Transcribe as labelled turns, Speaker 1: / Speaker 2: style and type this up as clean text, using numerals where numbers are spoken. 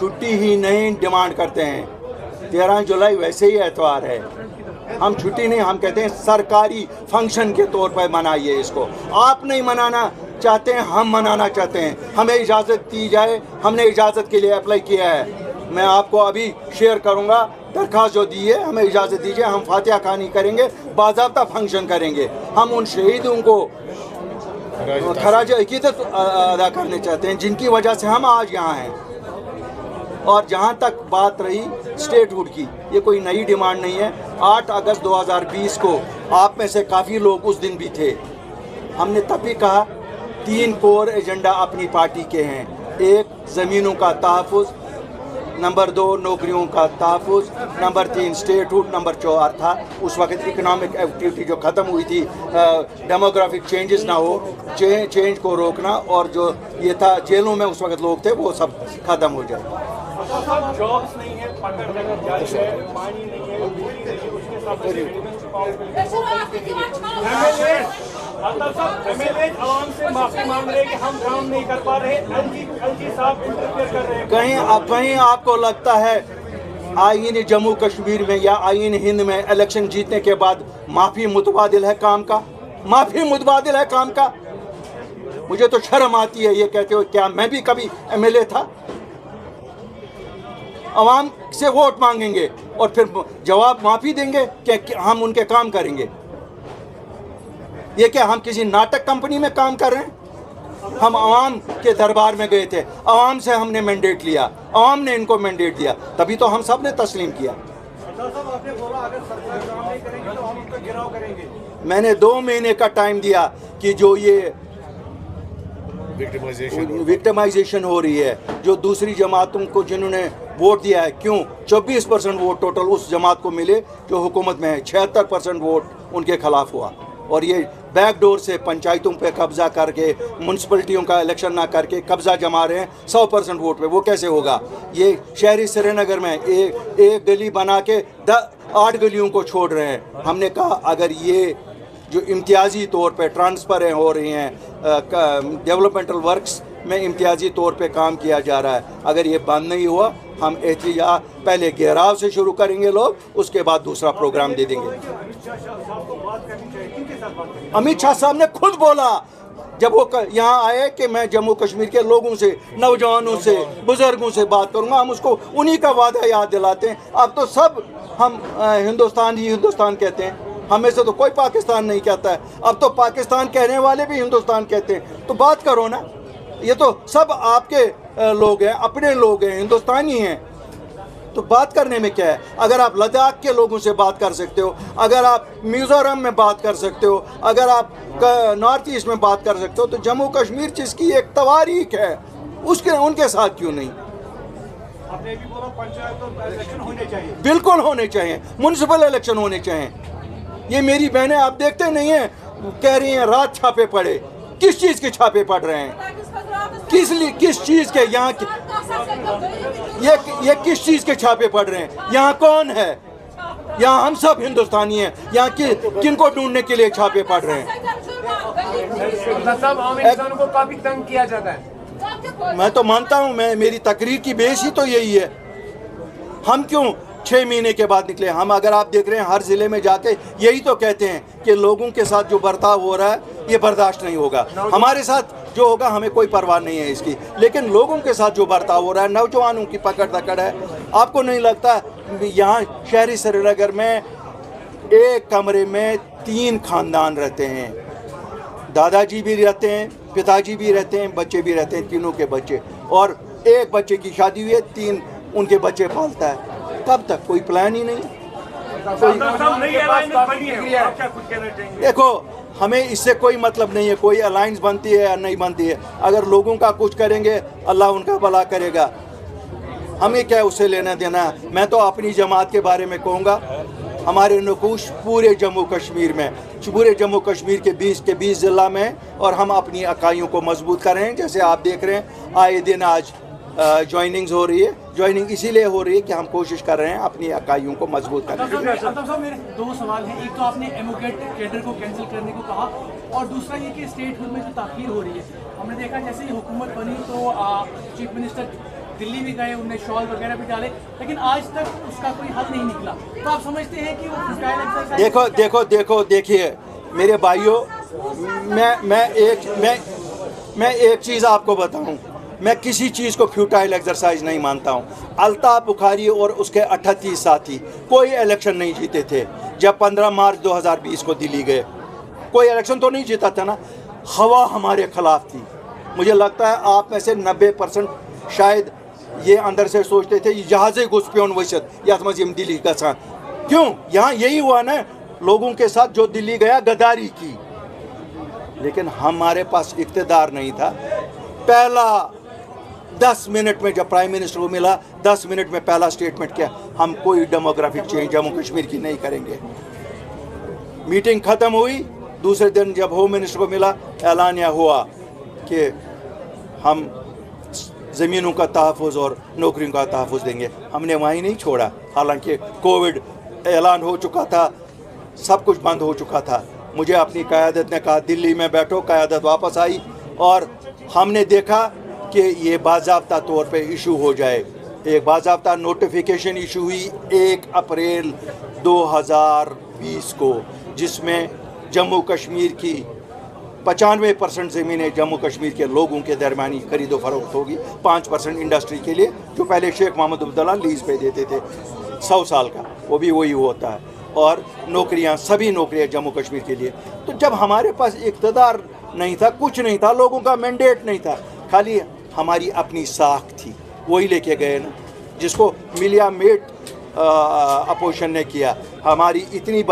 Speaker 1: छुट्टी ही नहीं डिमांड करते हैं। 13 जुलाई वैसे ही एतवार है, हम छुट्टी नहीं, हम कहते हैं सरकारी फंक्शन के तौर पर मनाइए इसको। आप नहीं मनाना चाहते हैं, हम मनाना चाहते हैं, हमें इजाज़त दी जाए, हमने इजाज़त के लिए अप्लाई किया है। मैं आपको अभी शेयर करूंगा दरख्वास्त जो दी है, हमें इजाज़त दीजिए, हम फातिहा खानी करेंगे, बाज़ाब्ता फंक्शन करेंगे। हम उन शहीदों को खराज अकीदत अदा करने चाहते हैं जिनकी वजह से हम आज यहाँ हैं। और जहाँ तक बात रही स्टेटहुड की, ये कोई नई डिमांड नहीं है। 8 अगस्त 2020 को आप में से काफ़ी लोग उस दिन भी थे, हमने तब भी कहा 3 कोर एजेंडा अपनी पार्टी के हैं। 1 ज़मीनों का तहफ़्फ़ुज़, नंबर 2 नौकरियों का तहफ़्फ़ुज़, नंबर 3 स्टेटहुड, नंबर 4 था उस वक्त इकोनॉमिक एक्टिविटी जो ख़त्म हुई थी, डेमोग्राफिक चेंजेस ना हो, चेंज को रोकना, और जो ये था जेलों में उस वक्त लोग थे वो सब ख़त्म हो जाए।
Speaker 2: जॉब्स नहीं है, पकड़ जगह जारी है, पानी नहीं है, बिजली नहीं है, उसके साथ एमएलए आवाम से माफी मांग रहे हैं कि हम काम नहीं कर पा रहे, एलजी साहब इंटरफेयर कर रहे हैं।
Speaker 1: कहीं आपको लगता है आईन जम्मू कश्मीर में या आईन हिंद में इलेक्शन जीतने के बाद माफ़ी मुतबादिल है काम का? माफ़ी मुतबादिल है काम का? मुझे तो शर्म आती है ये कहते हुए। क्या मैं भी कभी एमएलए था? अवाम से वोट मांगेंगे और फिर जवाब माफ़ी देंगे कि हम उनके काम करेंगे? ये क्या हम किसी नाटक कंपनी में काम कर रहे हैं? हम अवाम के दरबार में गए थे, अवाम से हमने मैंडेट लिया, अवाम ने इनको मैंडेट दिया, तभी तो हम सब ने तस्लीम किया। मैंने 2 महीने का टाइम दिया कि जो ये विक्टिमाइजेशन हो रही है, जो दूसरी जमातों को जिन्होंने वोट दिया है, क्यों 24% वोट टोटल उस जमात को मिले जो हुकूमत में है, 76% वोट उनके खिलाफ हुआ। और ये बैक डोर से पंचायतों पे कब्जा करके, म्यूनसिपलिटियों का इलेक्शन ना करके कब्जा जमा रहे हैं 100% वोट पे। वो कैसे होगा? ये शहरी श्रीनगर में एक गली बना के 8 गलियों को छोड़ रहे हैं। हमने कहा अगर ये जो इम्तियाजी तौर पे ट्रांसफ़र हो रही हैं, डेवलपमेंटल वर्क्स में इम्तियाजी तौर पे काम किया जा रहा है, अगर ये बंद नहीं हुआ, हम एहतिजाज पहले घेराव से शुरू करेंगे लोग, उसके बाद दूसरा प्रोग्राम दे देंगे। अमित शाह साहब ने खुद बोला जब वो यहाँ आए कि मैं जम्मू कश्मीर के लोगों से, नौजवानों से, बुजुर्गों से बात करूँगा। हम उसको उन्हीं का वादा याद दिलाते हैं। अब तो सब हम हिंदुस्तान ही हिंदुस्तान कहते हैं, हमें से तो कोई पाकिस्तान नहीं कहता है। अब तो पाकिस्तान कहने वाले भी हिंदुस्तान कहते हैं। तो बात करो ना, ये तो सब आपके लोग हैं, अपने लोग हैं, हिंदुस्तानी हैं, तो बात करने में क्या है? अगर आप लद्दाख के लोगों से बात कर सकते हो, अगर आप मिज़ोरम में बात कर सकते हो, अगर आप नॉर्थ ईस्ट में बात कर सकते हो, तो जम्मू कश्मीर जिसकी एक तवारीख है उसके उनके साथ क्यों नहीं?
Speaker 2: आपने भी बोला पंचायत और इलेक्शन होने चाहिए,
Speaker 1: बिल्कुल होने चाहिए, म्युनिसिपल इलेक्शन होने चाहिए। ये मेरी बहनें आप देखते नहीं हैं, कह रही हैं रात छापे पड़े। किस चीज़ के छापे पड़ रहे हैं? किस लिए, किस चीज़ के? यहाँ ये किस चीज़ के छापे पड़ रहे हैं? यहाँ कौन है? यहाँ हम सब हिंदुस्तानी हैं। यहाँ किनको ढूंढने के लिए छापे पड़ रहे हैं?
Speaker 3: को काफी तंग किया जाता है।
Speaker 1: मैं तो मानता हूँ, मेरी तकरीर की बेस ही तो यही है। हम क्यों 6 महीने के बाद निकले? हम, अगर आप देख रहे हैं, हर ज़िले में जाके यही तो कहते हैं कि लोगों के साथ जो बर्ताव हो रहा है ये बर्दाश्त नहीं होगा। हमारे साथ जो होगा हमें कोई परवाह नहीं है इसकी, लेकिन लोगों के साथ जो बर्ताव हो रहा है, नौजवानों की पकड़ दकड़ है। आपको नहीं लगता यहाँ शहरी श्रीनगर में एक कमरे में 3 खानदान रहते हैं? दादाजी भी रहते हैं, पिताजी भी रहते हैं, बच्चे भी रहते हैं, तीनों के बच्चे, और एक बच्चे की शादी हुई है, 3 उनके बच्चे पालता है। कब तक? कोई प्लान ही नहीं। देखो, हमें इससे कोई मतलब नहीं है कोई अलायंस बनती है या नहीं बनती है। अगर लोगों का कुछ करेंगे, अल्लाह उनका भला करेगा, हमें क्या उससे लेना देना। मैं तो अपनी जमात के बारे में कहूँगा, हमारे नकूश पूरे जम्मू कश्मीर में, पूरे जम्मू कश्मीर के 20 ज़िला में, और हम अपनी इकाइयों को मजबूत कर रहे हैं। जैसे आप देख रहे हैं आए दिन आज ज्वाइनिंग्स हो रही है। ज्वाइनिंग इसीलिए हो रही है कि हम कोशिश कर रहे हैं अपनी इकाइयों को मजबूत करने की।
Speaker 4: साहब, मेरे 2 सवाल हैं। एक तो आपने एमोकेट कैडर को कैंसिल करने को कहा, और दूसरा ये कि स्टेटहुड में जो ताख़ीर हो रही है, हमने देखा जैसे ही हुकूमत बनी तो चीफ मिनिस्टर दिल्ली भी गए, उनने शॉल वगैरह भी डाले, लेकिन आज तक उसका कोई हल नहीं निकला। तो आप समझते हैं कि वो futile exercise
Speaker 1: देखिए मेरे भाइयों, मैं एक चीज़ आपको बताऊं, मैं किसी चीज़ को फ्यूटाइल एक्सरसाइज नहीं मानता हूं। अल्ताफ बुखारी और उसके 38 साथी कोई इलेक्शन नहीं जीते थे। जब 15 मार्च 2020 को दिल्ली गए, कोई इलेक्शन तो नहीं जीता था ना। हवा हमारे खिलाफ थी। मुझे लगता है आप में से 90% शायद ये अंदर से सोचते थे जहाज़े घुस पियोन वसत या दिल्ली का सा। क्यों? यहाँ यही हुआ ना, लोगों के साथ जो दिल्ली गया गद्दारी की। लेकिन हमारे पास इख्तिदार नहीं था। पहला 10 मिनट में जब प्राइम मिनिस्टर को मिला, 10 मिनट में पहला स्टेटमेंट किया, हम कोई डेमोग्राफिक चेंज जम्मू कश्मीर की नहीं करेंगे। मीटिंग ख़त्म हुई, दूसरे दिन जब होम मिनिस्टर को मिला, ऐलानिया हुआ कि हम ज़मीनों का तहफ़्फ़ुज़ और नौकरियों का तहफ़्फ़ुज़ देंगे। हमने वहीं नहीं छोड़ा, हालांकि कोविड ऐलान हो चुका था, सब कुछ बंद हो चुका था। मुझे अपनी क़यादत ने कहा दिल्ली में बैठो, क़यादत वापस आई और हमने देखा कि ये बाज़ाब्ता तौर पे इशू हो जाए। एक बाज़ाब्ता नोटिफिकेशन इशू हुई 1 अप्रैल 2020 को, जिसमें जम्मू कश्मीर की 95% ज़मीनें जम्मू कश्मीर के लोगों के दरमियानी खरीदो फरोख्त होगी, 5% इंडस्ट्री के लिए, जो पहले शेख मोहम्मद अब्दुल्ला लीज़ पे देते थे 100 साल का, वो भी वही होता है। और नौकरियां, सभी नौकरियां जम्मू कश्मीर के लिए। तो जब हमारे पास इक़्तिदार नहीं था, कुछ नहीं था, लोगों का मैंडेट नहीं था, खाली हमारी अपनी साख थी, वही लेके गए ना, जिसको मिलिया मेट अपोजिशन ने किया। हमारी इतनी